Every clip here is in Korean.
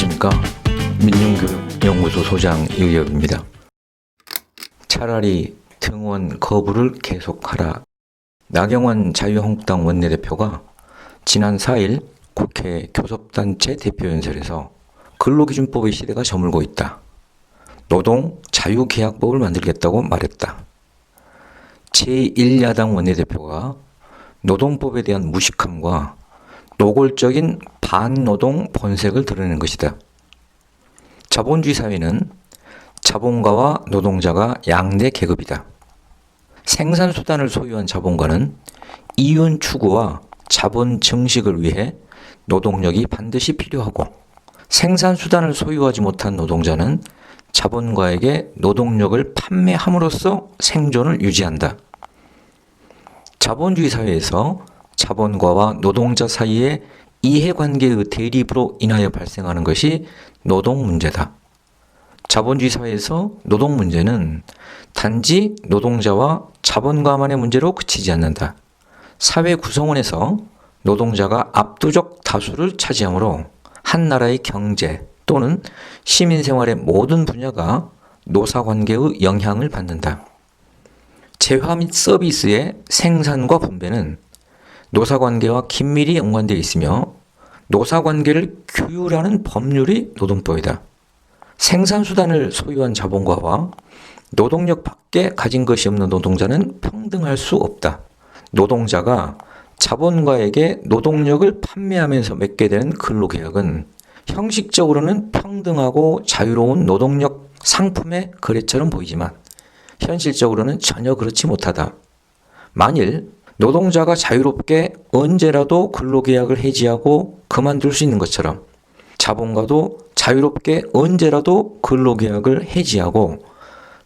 안녕하십니까. 민중교육연구소 소장 유혁입니다. 차라리 등원 거부를 계속하라. 나경원 자유한국당 원내대표가 지난 4일 국회 교섭단체 대표연설에서 근로기준법의 시대가 저물고 있다. 노동 자유계약법을 만들겠다고 말했다. 제1야당 원내대표가 노동법에 대한 무식함과 노골적인 반노동 본색을 드러낸 것이다. 자본주의 사회는 자본가와 노동자가 양대 계급이다. 생산수단을 소유한 자본가는 이윤 추구와 자본 증식을 위해 노동력이 반드시 필요하고, 생산수단을 소유하지 못한 노동자는 자본가에게 노동력을 판매함으로써 생존을 유지한다. 자본주의 사회에서 자본가와 노동자 사이의 이해관계의 대립으로 인하여 발생하는 것이 노동 문제다. 자본주의 사회에서 노동 문제는 단지 노동자와 자본가만의 문제로 그치지 않는다. 사회 구성원에서 노동자가 압도적 다수를 차지하므로 한 나라의 경제 또는 시민생활의 모든 분야가 노사관계의 영향을 받는다. 재화 및 서비스의 생산과 분배는 노사관계와 긴밀히 연관되어 있으며, 노사관계를 규율하는 법률이 노동법이다. 생산수단을 소유한 자본가와 노동력 밖에 가진 것이 없는 노동자는 평등할 수 없다. 노동자가 자본가에게 노동력을 판매하면서 맺게 되는 근로계약은 형식적으로는 평등하고 자유로운 노동력 상품의 거래처럼 보이지만 현실적으로는 전혀 그렇지 못하다. 만일 노동자가 자유롭게 언제라도 근로계약을 해지하고 그만둘 수 있는 것처럼 자본가도 자유롭게 언제라도 근로계약을 해지하고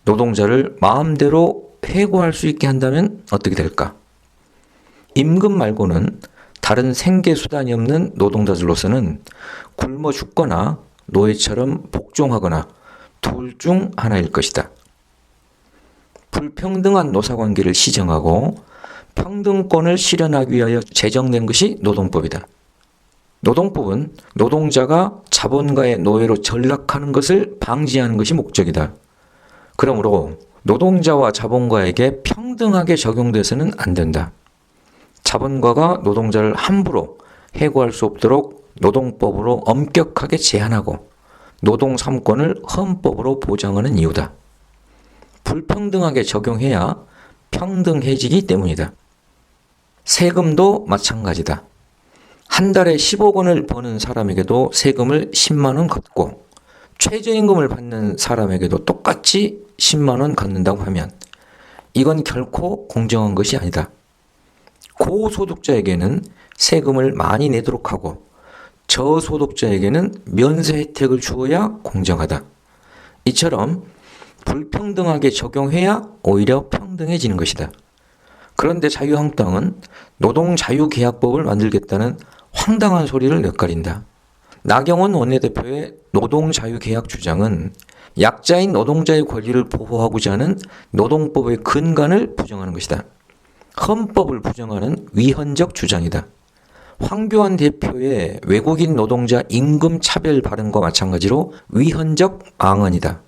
노동자를 마음대로 해고할 수 있게 한다면 어떻게 될까? 임금 말고는 다른 생계수단이 없는 노동자들로서는 굶어 죽거나 노예처럼 복종하거나 둘 중 하나일 것이다. 불평등한 노사관계를 시정하고 평등권을 실현하기 위하여 제정된 것이 노동법이다. 노동법은 노동자가 자본가의 노예로 전락하는 것을 방지하는 것이 목적이다. 그러므로 노동자와 자본가에게 평등하게 적용돼서는 안 된다. 자본가가 노동자를 함부로 해고할 수 없도록 노동법으로 엄격하게 제한하고 노동 3권을 헌법으로 보장하는 이유다. 불평등하게 적용해야 평등해지기 때문이다. 세금도 마찬가지다. 한 달에 10억 원을 버는 사람에게도 세금을 10만 원 걷고, 최저임금을 받는 사람에게도 똑같이 10만 원 걷는다고 하면 이건 결코 공정한 것이 아니다. 고소득자에게는 세금을 많이 내도록 하고 저소득자에게는 면세 혜택을 주어야 공정하다. 이처럼 불평등하게 적용해야 오히려 평등해지는 것이다. 그런데 자유한국당은 노동자유계약법을 만들겠다는 황당한 소리를 엿가린다. 나경원 원내대표의 노동자유계약 주장은 약자인 노동자의 권리를 보호하고자 하는 노동법의 근간을 부정하는 것이다. 헌법을 부정하는 위헌적 주장이다. 황교안 대표의 외국인 노동자 임금 차별 발언과 마찬가지로 위헌적 망언이다.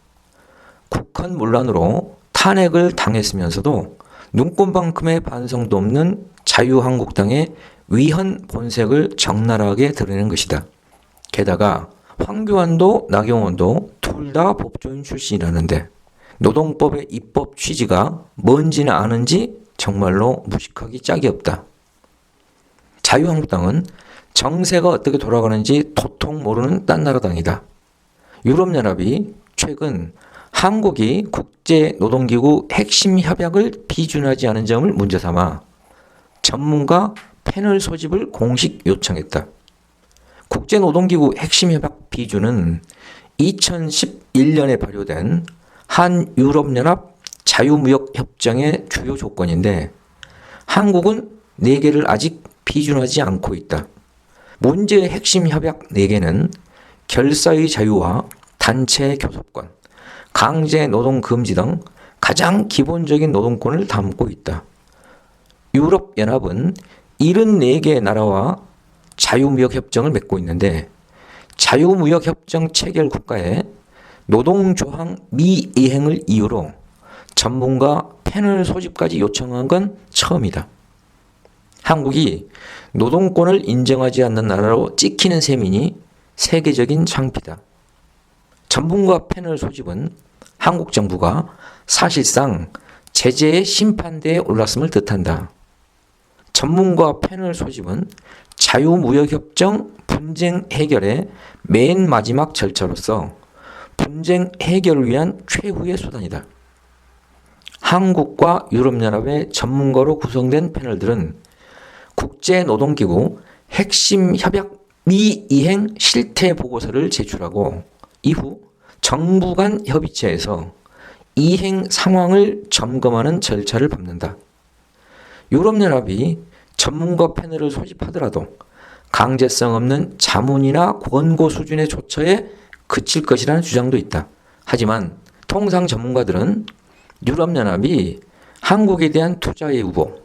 국헌 문란으로 탄핵을 당했으면서도 눈꼽만큼의 반성도 없는 자유한국당의 위헌 본색을 적나라하게 드러내는 것이다. 게다가 황교안도 나경원도 둘 다 법조인 출신이라는데 노동법의 입법 취지가 뭔지는 아는지 정말로 무식하기 짝이 없다. 자유한국당은 정세가 어떻게 돌아가는지 도통 모르는 딴 나라 당이다. 유럽연합이 최근 한국이 국제노동기구 핵심 협약을 비준하지 않은 점을 문제삼아 전문가 패널 소집을 공식 요청했다. 국제노동기구 핵심 협약 비준은 2011년에 발효된 한유럽연합 자유무역협정의 주요 조건인데 한국은 4개를 아직 비준하지 않고 있다. 문제의 핵심 협약 4개는 결사의 자유와 단체 교섭권, 강제 노동 금지 등 가장 기본적인 노동권을 담고 있다. 유럽연합은 74개의 나라와 자유무역협정을 맺고 있는데 자유무역협정 체결 국가의 노동조항 미이행을 이유로 전문가 패널 소집까지 요청한 건 처음이다. 한국이 노동권을 인정하지 않는 나라로 찍히는 셈이니 세계적인 창피다. 전문가 패널 소집은 한국 정부가 사실상 제재의 심판대에 올랐음을 뜻한다. 전문가 패널 소집은 자유무역협정 분쟁 해결의 맨 마지막 절차로서 분쟁 해결을 위한 최후의 수단이다. 한국과 유럽연합의 전문가로 구성된 패널들은 국제노동기구 핵심 협약 미이행 실태 보고서를 제출하고 이후 정부 간 협의체에서 이행 상황을 점검하는 절차를 밟는다. 유럽연합이 전문가 패널을 소집하더라도 강제성 없는 자문이나 권고 수준의 조처에 그칠 것이라는 주장도 있다. 하지만 통상 전문가들은 유럽연합이 한국에 대한 투자의 우보,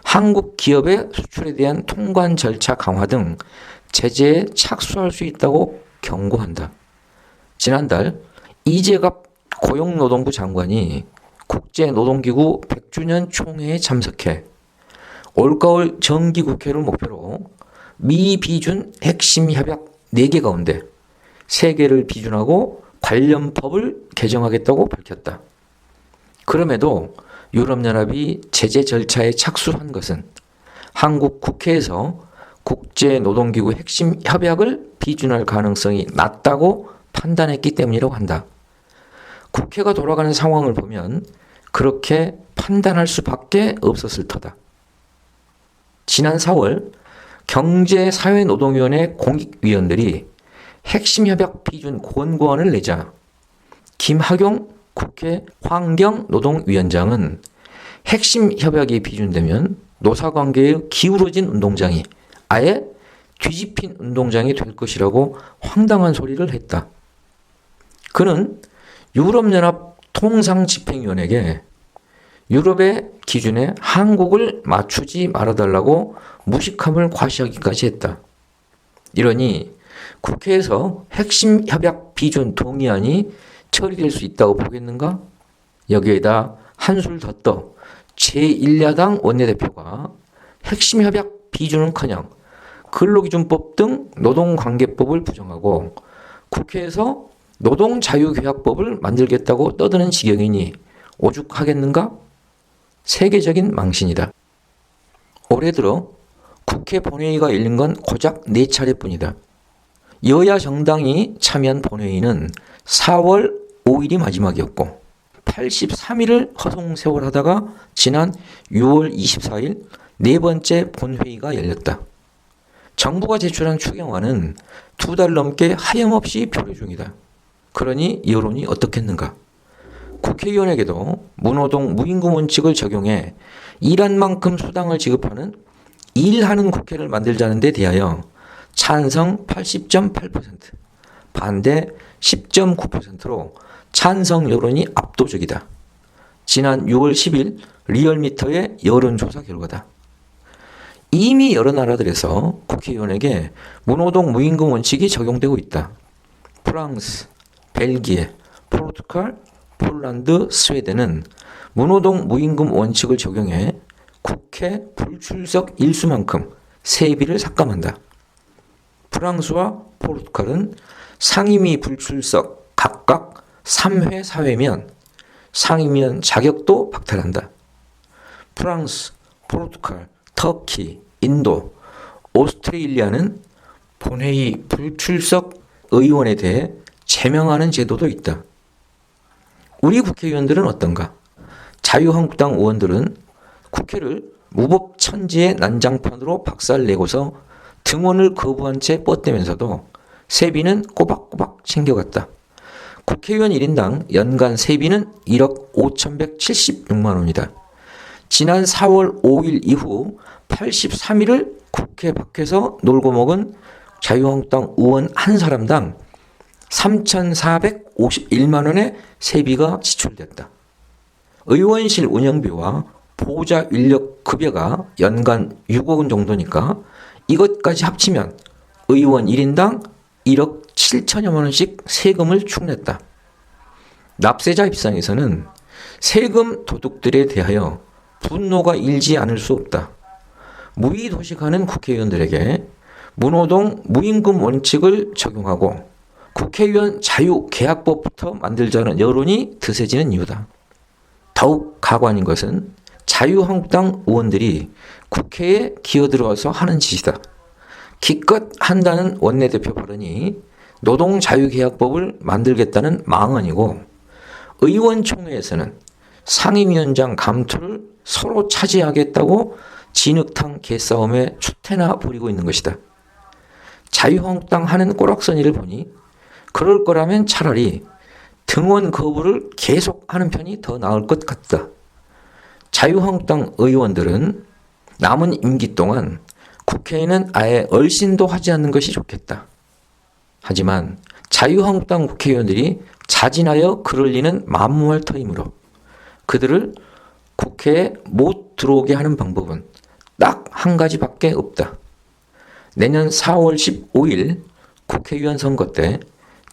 한국 기업의 수출에 대한 통관 절차 강화 등 제재에 착수할 수 있다고 경고한다. 지난달 이재갑 고용노동부 장관이 국제노동기구 100주년 총회에 참석해 올가을 정기국회를 목표로 미비준 핵심 협약 4개 가운데 3개를 비준하고 관련 법을 개정하겠다고 밝혔다. 그럼에도 유럽연합이 제재 절차에 착수한 것은 한국 국회에서 국제노동기구 핵심 협약을 비준할 가능성이 낮다고 판단했기 때문이라고 한다. 국회가 돌아가는 상황을 보면 그렇게 판단할 수밖에 없었을 터다. 지난 4월 경제사회노동위원회 공익위원들이 핵심 협약 비준 권고안을 내자 김학용 국회 환경노동위원장은 핵심 협약이 비준되면 노사관계의 기울어진 운동장이 아예 뒤집힌 운동장이 될 것이라고 황당한 소리를 했다. 그는 유럽연합 통상집행위원회에게 유럽의 기준에 한국을 맞추지 말아달라고 무식함을 과시하기까지 했다. 이러니 국회에서 핵심 협약 비준 동의안이 처리될 수 있다고 보겠는가? 여기에다 한술 더 떠 제1야당 원내대표가 핵심 협약 비준은커녕 근로기준법 등 노동관계법을 부정하고 국회에서 노동자유계약법을 만들겠다고 떠드는 지경이니 오죽하겠는가? 세계적인 망신이다. 올해 들어 국회 본회의가 열린 건 고작 4차례뿐이다. 여야 정당이 참여한 본회의는 4월 5일이 마지막이었고 83일을 허송세월하다가 지난 6월 24일 네 번째 본회의가 열렸다. 정부가 제출한 추경안은 2달 넘게 하염없이 표류 중이다. 그러니 여론이 어떻겠는가? 국회의원에게도 무노동 무임금 원칙을 적용해 일한 만큼 수당을 지급하는 일하는 국회를 만들자는 데 대하여 찬성 80.8%, 반대 10.9%로 찬성 여론이 압도적이다. 지난 6월 10일 리얼미터의 여론조사 결과다. 이미 여러 나라들에서 국회의원에게 무노동 무임금 원칙이 적용되고 있다. 프랑스, 벨기에, 포르투갈, 폴란드, 스웨덴은 무노동 무임금 원칙을 적용해 국회 불출석 일수만큼 세비를 삭감한다. 프랑스와 포르투갈은 상임위 불출석 각각 3회 사회면 상임위원 자격도 박탈한다. 프랑스, 포르투갈, 터키, 인도, 오스트레일리아는 본회의 불출석 의원에 대해 제명하는 제도도 있다. 우리 국회의원들은 어떤가? 자유한국당 의원들은 국회를 무법천지의 난장판으로 박살내고서 등원을 거부한 채 뻗대면서도 세비는 꼬박꼬박 챙겨갔다. 국회의원 1인당 연간 세비는 1억 5,176만 원이다. 지난 4월 5일 이후 83일을 국회 밖에서 놀고 먹은 자유한국당 의원 한 사람당 3,451만 원의 세비가 지출됐다. 의원실 운영비와 보좌 인력 급여가 연간 6억 원 정도니까 이것까지 합치면 의원 1인당 1억 7천여만 원씩 세금을 축냈다. 납세자 입장에서는 세금 도둑들에 대하여 분노가 일지 않을 수 없다. 무의도식하는 국회의원들에게 무노동 무임금 원칙을 적용하고 국회의원 자유계약법부터 만들자는 여론이 드세지는 이유다. 더욱 가관인 것은 자유한국당 의원들이 국회에 기어들어와서 하는 짓이다. 기껏 한다는 원내대표 발언이 노동자유계약법을 만들겠다는 망언이고, 의원총회에서는 상임위원장 감투를 서로 차지하겠다고 진흙탕 개싸움에 추태나 벌이고 있는 것이다. 자유한국당 하는 꼬락서니를 보니 그럴 거라면 차라리 등원 거부를 계속하는 편이 더 나을 것 같다. 자유한국당 의원들은 남은 임기 동안 국회에는 아예 얼씬도 하지 않는 것이 좋겠다. 하지만 자유한국당 국회의원들이 자진하여 그럴 리는 만무할 터이므로 그들을 국회에 못 들어오게 하는 방법은 딱 한 가지밖에 없다. 내년 4월 15일 국회의원 선거 때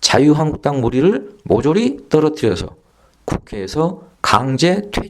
자유한국당 무리를 모조리 떨어뜨려서 국회에서 강제 퇴출